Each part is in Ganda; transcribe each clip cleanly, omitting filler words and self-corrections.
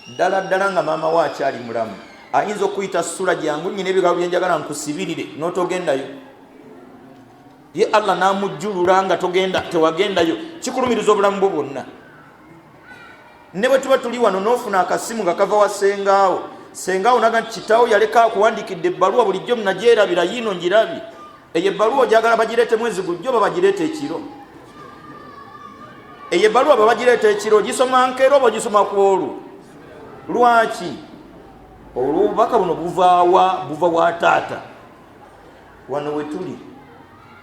ddala nga maama we akyali mulamu ayinza okuyita sula gyangu nnyina ebigambo bye njagala nkusibirire n'otogendayo, ye Allah n'amujjulula nga tewagendayo, kikulumiriza obulamu bwo bwonna. Ne bwe tuba tuli wano n'ofuna akasimu nga kava wa sengaawo naga nti kitaawo yaleka akuwandikidde ebbaluwa bulijjo munagyerabira yiino ngirabye, eyo ebbaluwa ogyagala bagireete mwezi gujjo oba bagireete ekiro? Eyo ebbaluwa babagireeta ekiro ogisoma nkero oba ogisoma ku olwo? Lwaki? Olw'obubaka buno buvaawa? Buva wa taata. Wano we tuli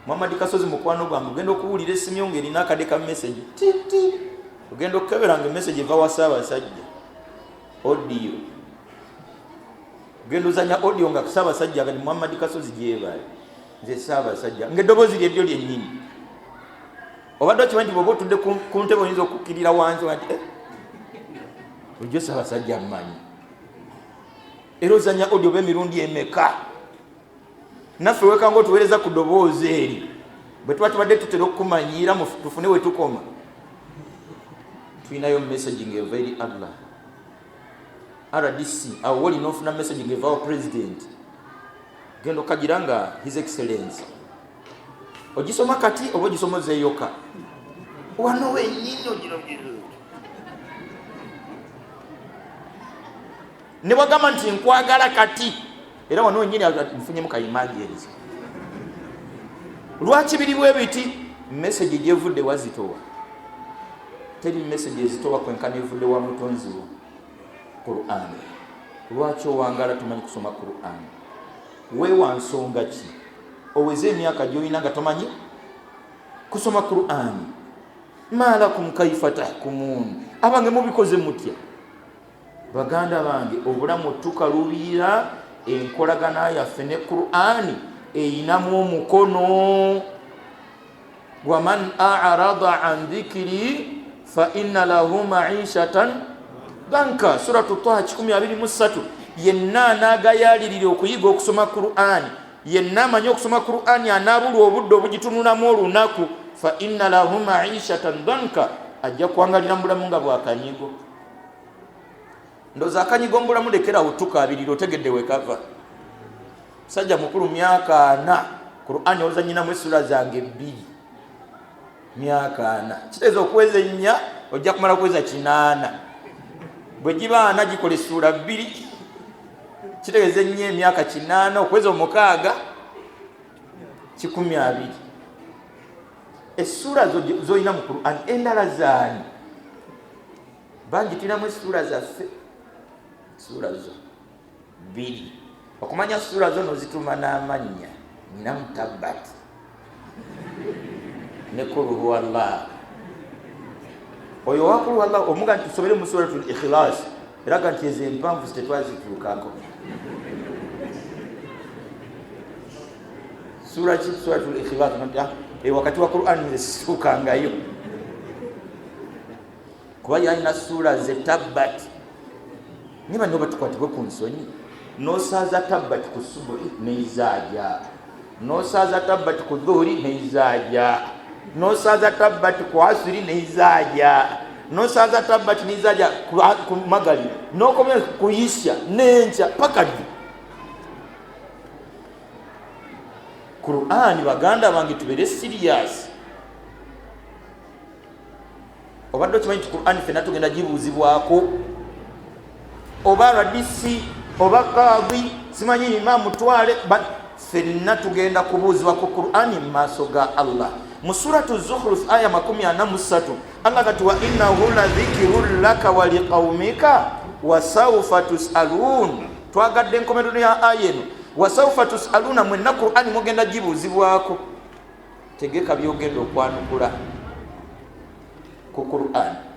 Muhammad Kasozi mukwano gwange ogenda okuwulira essimu yo ng'erina akade ka message titi, ogenda okukebera nga message eva wa Ssaabasajja audio, ogenda ozanya audio nga Ssaabasajja nga ni Muhammad Kasozi gyebaale nze Ssaabasajja ng'eddoboozi lyeryo lyennyini. Obadde okimanyi nti bw'oba otudde ku ntebe oyinza okukkirira wansi nti ojjo Ssaabasajja mmanyi, era ozanya audio b'emirundi emeka? Naffe wekanga otuweereza ku ddoboozi eri bwe tuba tubadde tutera okukumanyiira tufune we tukoma. Tulinayo messaging eva eri Allah. RDC awo woli n'ofuna messaging eva wa president, genda okagira nga his excellence ogisoma kati oba ogisomozeeyoka wano wennyini ogirogera. Ne bwagamba nti nkwagala kati era wano wennyini nfunyemu ka emergency. Lwaki biri bwe biti? Message gyevudde wazitowa. Teri message ezitowa kwenkana evudde wa mutonzi wo Qur'an. Lwaki owangala tumanyi kusoma Qur'an? Weewa nsonga ki? Oweze emyaka gy'olina nga tomanyi kusoma Qur'an? Malakum kaifa tahkumun, abange mubikoze mutya? Baganda bange obulamu tukaluubirira enkolagana yaffe ne Qur'an eyinamu omukono. Waman a'rada an dhikri fa inna lahu ma'ishatan danka, suratu Taha 23. Yenna anaagayalirira okuyiga okusoma Qur'an, yenna amanyi okusoma Qur'an anaabulwa obudde obugitunulamu olunaku, fa inna lahu ma'ishatan danka, ajja kwangalira mu bulamu nga bwakanyigo. Ndoza akanyigo mbulamu lekerawo tukaabirira otegedde wekava. Sajja mukulu myaka 4 Qur'an oza nyinamu essula zange 2 myaka 4 kitegeeza okuweza 4 ojja kumala kuweza 8. Bwe giba 4 gikola essula 2 kitegeeza nnyo emyaka 8 okuweza 6 12. Essula z'olina mu Qur'an endala zaani? Bangi tulinamu essula zaffe, essula zo 2. Okumanya essula zo nozituma n'amannya, ninamu Tabbat ne Qul huwallah. Oyo wa Qul huwallah omuga nti tusobere mu suratul Ikhlas eraga nti ezo empanvu zitetwazituukako. Suratul Ikhlas wakati wa Qur'an nzisituukangayo kuba yalina sura ze Tabbat. Niba nyoba tukwatibwe ku nsonyi nosaza Tabbat ku subuhi neizaaja, nosaza Tabbat ku dhuhuri neizaaja, nosaza Tabbat ku asiri neizaaja, nosaza Tabbat neizaaja ku magharibi, nokomeza kuyisya n'enkya paka ddi. Qur'an baganda bange tubere serious. Obadde okimanyi nti Qur'an ffenna tugenda gibuuzibwako, oba radisi oba qadhi simanyi imam mutwale, ffenna tugenda kubuuzibwa ku Qur'an mu maaso ga Allah. Mu suratu Zukhruf aya 43 Allah kati wa innahu la dhikrun laka wa liqaumika wa sawfa tus'alun. Twagadde enkomerero ya aya eno, wa sawfa tus'aluna, mwenna Qur'an mugenda gibuuzibwako. Tegeka byogenda okwanukula ku Qur'an.